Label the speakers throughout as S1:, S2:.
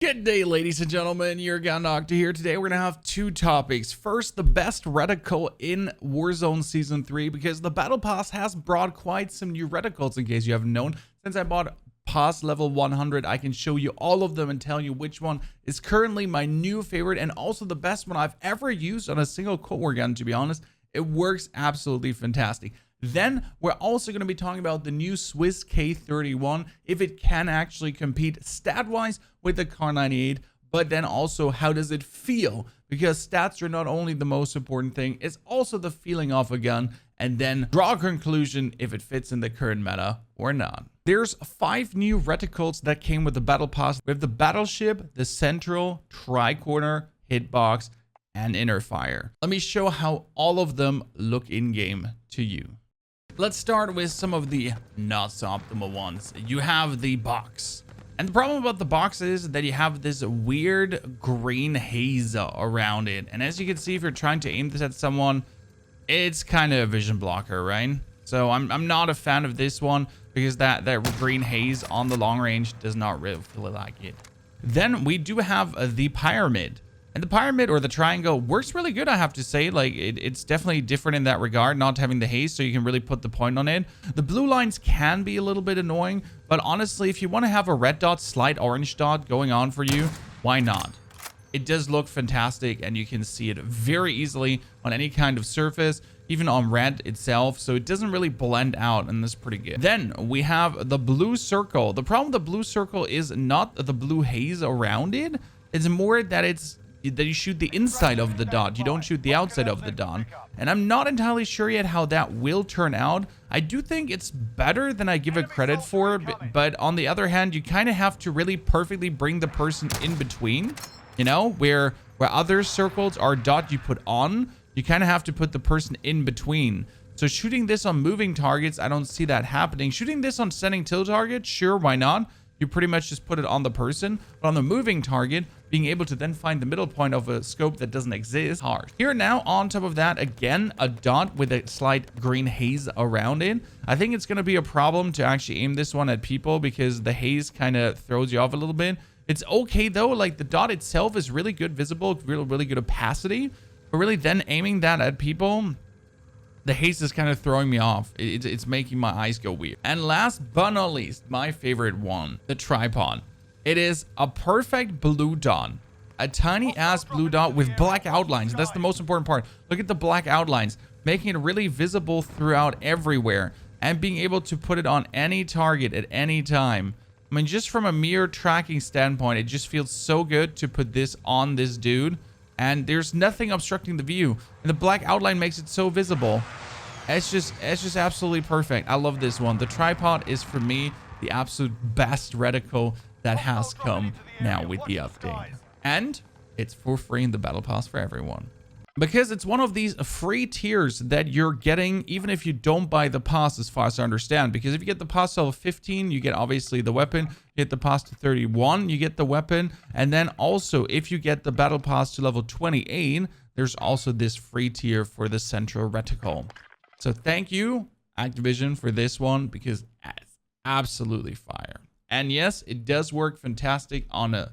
S1: Good day, ladies and gentlemen. Your Gun Doctor here. Today we're going to have two topics. First, the best reticle in Warzone Season 3, because the Battle Pass has brought quite some new reticles, in case you haven't known. Since I bought Pass level 100, I can show you all of them and tell you which one is currently my new favorite and also the best one I've ever used on a single Cold War gun, to be honest. It works absolutely fantastic. Then we're also going to be talking about the new Swiss K31, if it can actually compete stat-wise with the Kar98, but then also how does it feel? Because stats are not only the most important thing, it's also the feeling of a gun, and then draw a conclusion if it fits in the current meta or not. There's 5 new reticles that came with the Battle Pass. We have the Battleship, the Central, Tricorner, Hitbox, and Inner Fire. Let me show how all of them look in-game to you. Let's start with some of the not so optimal ones. You have the box. And the problem about the box is that you have this weird green haze around it. And as you can see, if you're trying to aim this at someone, it's kind of a vision blocker, right? So I'm not a fan of this one because that green haze on the long range does not really feel like it. Then we do have the pyramid. And the pyramid or the triangle works really good, I have to say. Like, it's definitely different in that regard, not having the haze, so you can really put the point on it. The blue lines can be a little bit annoying, but honestly, if you want to have a red dot, slight orange dot going on for you, why not? It does look fantastic, and you can see it very easily on any kind of surface, even on red itself, so it doesn't really blend out, and that's pretty good. Then we have the blue circle. The problem with the blue circle is not the blue haze around it. It's more that you shoot the inside of the dot, you don't shoot the outside of the dot. And I'm not entirely sure yet how that will turn out. I do think it's better than I give it credit for, but on the other hand, you kind of have to really perfectly bring the person in between, you know, where other circles are dot you put on, you kind of have to put the person in between. So shooting this on moving targets, I don't see that happening. Shooting this on standing still targets, sure, why not? You pretty much just put it on the person, but on the moving target, being able to then find the middle point of a scope that doesn't exist, hard. Here now, on top of that, again, a dot with a slight green haze around it. I think it's going to be a problem to actually aim this one at people because the haze kind of throws you off a little bit. It's okay though, like the dot itself is really good visible, really good opacity, but really then aiming that at people, the haze is kind of throwing me off. It's making my eyes go weird. And last but not least, my favorite one, the tripod. It is a perfect blue dot. A tiny ass blue dot with black outlines. That's the most important part. Look at the black outlines, making it really visible throughout everywhere and being able to put it on any target at any time. I mean, just from a mere tracking standpoint, it just feels so good to put this on this dude. And there's nothing obstructing the view. And the black outline makes it so visible. It's just absolutely perfect. I love this one. The tripod is, for me, the absolute best reticle that has come now with the update. And it's for free in the Battle Pass for everyone. Because it's one of these free tiers that you're getting even if you don't buy the pass, as far as I understand. Because if you get the pass level 15, you get obviously the weapon. You get the pass to 31, you get the weapon. And then also, if you get the battle pass to level 28, there's also this free tier for the central reticle. So thank you, Activision, for this one, because it's absolutely fire. And yes, it does work fantastic on a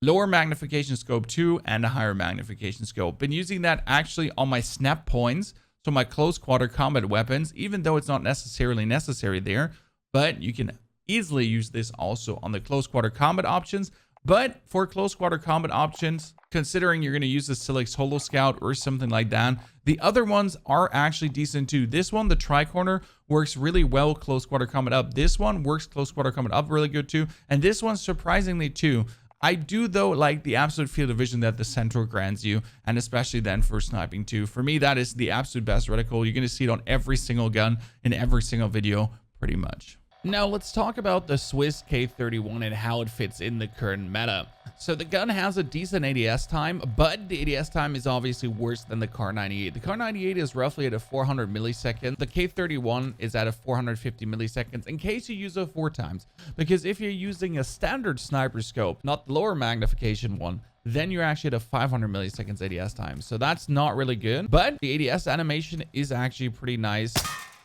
S1: lower magnification scope too, and a higher magnification scope. Been using that actually on my snap points, so my close quarter combat weapons, even though it's not necessarily necessary there, but you can easily use this also on the close quarter combat options. But for close quarter combat options, considering you're going to use the Silix Holo Scout or something like that, the other ones are actually decent too. This one, the Tricorner, works really well close quarter combat up. This one works close quarter combat up really good too. And this one, surprisingly too. I do though like the absolute field of vision that the Central grants you, and especially then for sniping too. For me, that is the absolute best reticle. You're going to see it on every single gun in every single video pretty much. Now let's talk about the Swiss K31 and how it fits in the current meta. So the gun has a decent ADS time, but the ADS time is obviously worse than the Kar98. The Kar98 is roughly at a 400 milliseconds. The K31 is at a 450 milliseconds in case you use it 4 times. Because if you're using a standard sniper scope, not the lower magnification one, then you're actually at a 500 milliseconds ADS time. So that's not really good, but the ADS animation is actually pretty nice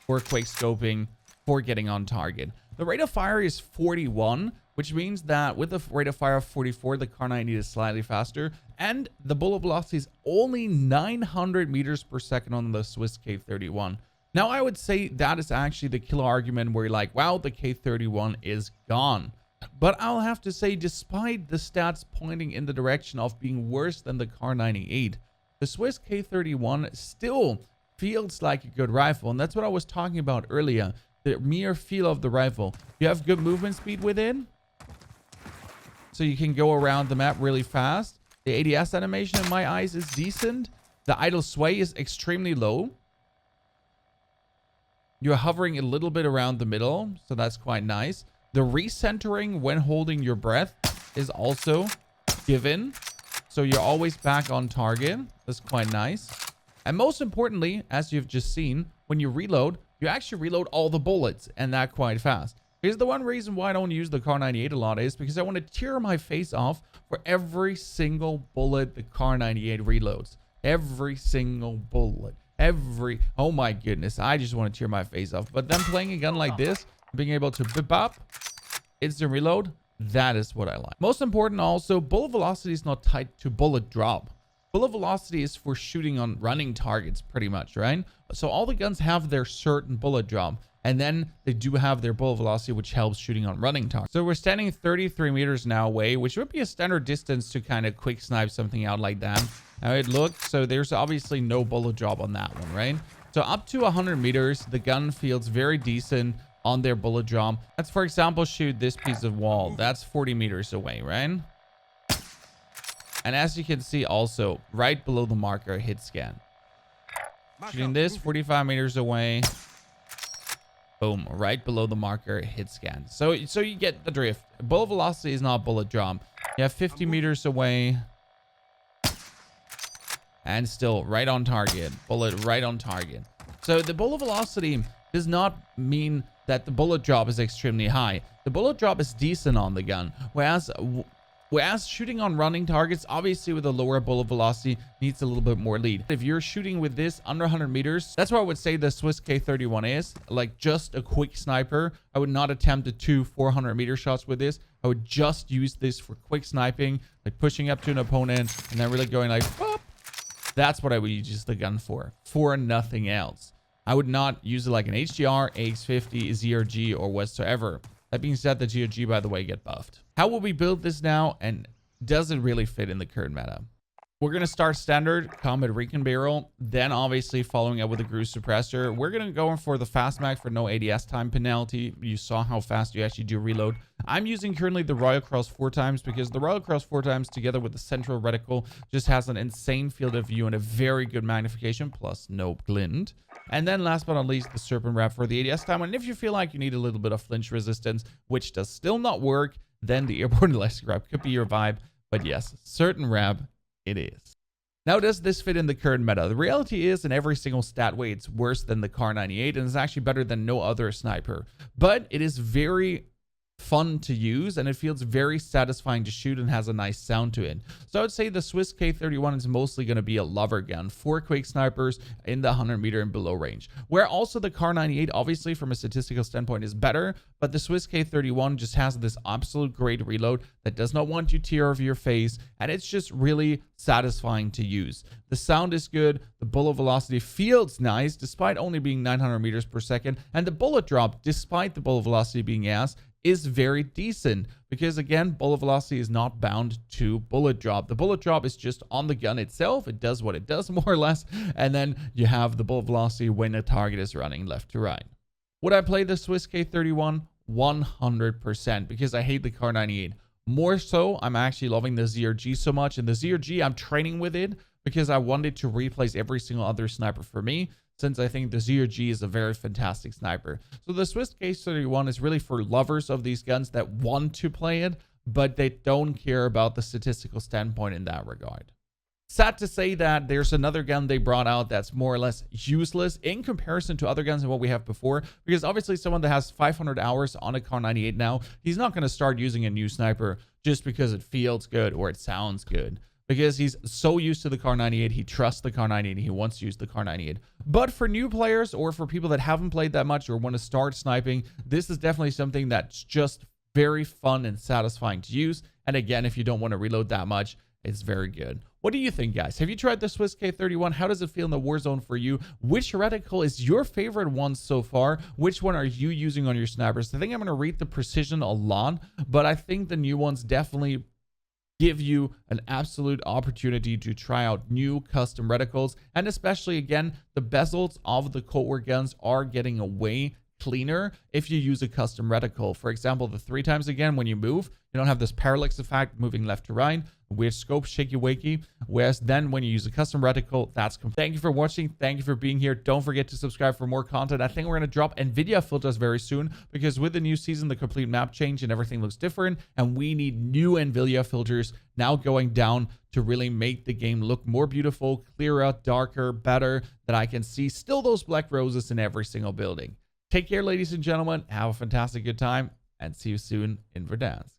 S1: for quick scoping, for getting on target. The rate of fire is 41, which means that with a rate of fire of 44, the Kar98 is slightly faster, and the bullet velocity is only 900 meters per second on the Swiss K31. Now, I would say that is actually the killer argument where you're like, wow, the K31 is gone. But I'll have to say, despite the stats pointing in the direction of being worse than the Kar98, the Swiss K31 still feels like a good rifle. And that's what I was talking about earlier. The mere feel of the rifle. You have good movement speed with it, so you can go around the map really fast. The ADS animation in my eyes is decent. The idle sway is extremely low. You're hovering a little bit around the middle, so that's quite nice. The recentering when holding your breath is also given, so you're always back on target. That's quite nice. And most importantly, as you've just seen, when you reload, you actually reload all the bullets, and that quite fast. Here's the one reason why I don't use the Kar98 a lot is because I want to tear my face off for every single bullet the Kar98 reloads. Every single bullet. Oh my goodness, I just want to tear my face off. But then playing a gun like this, being able to bip up, instant reload, that is what I like. Most important also, bullet velocity is not tied to bullet drop. Bullet velocity is for shooting on running targets pretty much, right? So all the guns have their certain bullet drop, and then they do have their bullet velocity, which helps shooting on running targets. So we're standing 33 meters now away, which would be a standard distance to kind of quick snipe something out like that. How it looks, so there's obviously no bullet drop on that one, right? So up to 100 meters, the gun feels very decent on their bullet drop. Let's, for example, shoot this piece of wall. That's 40 meters away, right? And as you can see also, right below the marker, hit scan. Shooting this 45 meters away. Boom, right below the marker, hit scan. So you get the drift. Bullet velocity is not bullet drop. You have 50 meters away. And still right on target. Bullet right on target. So the bullet velocity does not mean that the bullet drop is extremely high. The bullet drop is decent on the gun. Whereas shooting on running targets, obviously with a lower bullet velocity, needs a little bit more lead. If you're shooting with this under 100 meters, that's why I would say the Swiss K31 is. Like just a quick sniper. I would not attempt the 400 meter shots with this. I would just use this for quick sniping, like pushing up to an opponent and then really going like, whoop. That's what I would use the gun for nothing else. I would not use it like an HDR, AX50, ZRG, or whatsoever. That being said, the GOG, by the way, get buffed. How will we build this now, and does it really fit in the current meta? We're going to start standard, combat recon barrel, then obviously following up with a Groove suppressor. We're going to go in for the fast mag for no ADS time penalty. You saw how fast you actually do reload. I'm using currently the Royal Cross 4 times because the Royal Cross 4 times together with the central reticle just has an insane field of view and a very good magnification, plus no glint. And then last but not least, the Serpent Wrap for the ADS time. And if you feel like you need a little bit of flinch resistance, which does still not work, then the Airborne Elastic Wrap could be your vibe. But yes, Certain Wrap it is. Now, does this fit in the current meta? The reality is, in every single stat way, it's worse than the Kar98 and it's actually better than no other sniper. But it is very fun to use and it feels very satisfying to shoot and has a nice sound to it. So I would say the Swiss K31 is mostly going to be a lover gun for quick snipers in the 100 meter and below range, where also the Kar98 obviously from a statistical standpoint is better, but the Swiss K31 just has this absolute great reload that does not want you to tear over your face, and it's just really satisfying to use. The sound is good, the bullet velocity feels nice despite only being 900 meters per second, and the bullet drop, despite the bullet velocity being ass, is very decent because again, bullet velocity is not bound to bullet drop. The bullet drop is just on the gun itself. It does what it does more or less. And then you have the bullet velocity when a target is running left to right. Would I play the Swiss K31? 100% because I hate the Kar98. More so, I'm actually loving the ZRG so much. And the ZRG, I'm training with it because I wanted to replace every single other sniper for me, since I think the ZRG is a very fantastic sniper. So the Swiss K31 is really for lovers of these guns that want to play it, but they don't care about the statistical standpoint in that regard. Sad to say that there's another gun they brought out that's more or less useless in comparison to other guns and what we have before, because obviously someone that has 500 hours on a Kar98 now, he's not going to start using a new sniper just because it feels good or it sounds good. Because he's so used to the Kar98, he trusts the Kar98, he wants to use the Kar98. But for new players or for people that haven't played that much or want to start sniping, this is definitely something that's just very fun and satisfying to use. And again, if you don't want to reload that much, it's very good. What do you think, guys? Have you tried the Swiss K31? How does it feel in the Warzone for you? Which reticle is your favorite one so far? Which one are you using on your snipers? I think I'm going to rate the precision a lot, but I think the new ones definitely give you an absolute opportunity to try out new custom reticles. And especially, again, the bezels of the Cold War guns are getting away cleaner if you use a custom reticle. For example, the 3x again, when you move, you don't have this parallax effect moving left to right, weird scope, shaky wakey. Whereas then when you use a custom reticle, that's complete. Thank you for watching. Thank you for being here. Don't forget to subscribe for more content. I think we're going to drop NVIDIA filters very soon, because with the new season, the complete map change and everything looks different. And we need new NVIDIA filters now going down to really make the game look more beautiful, clearer, darker, better, that I can see still those black roses in every single building. Take care, ladies and gentlemen. Have a fantastic good time, and see you soon in Verdansk.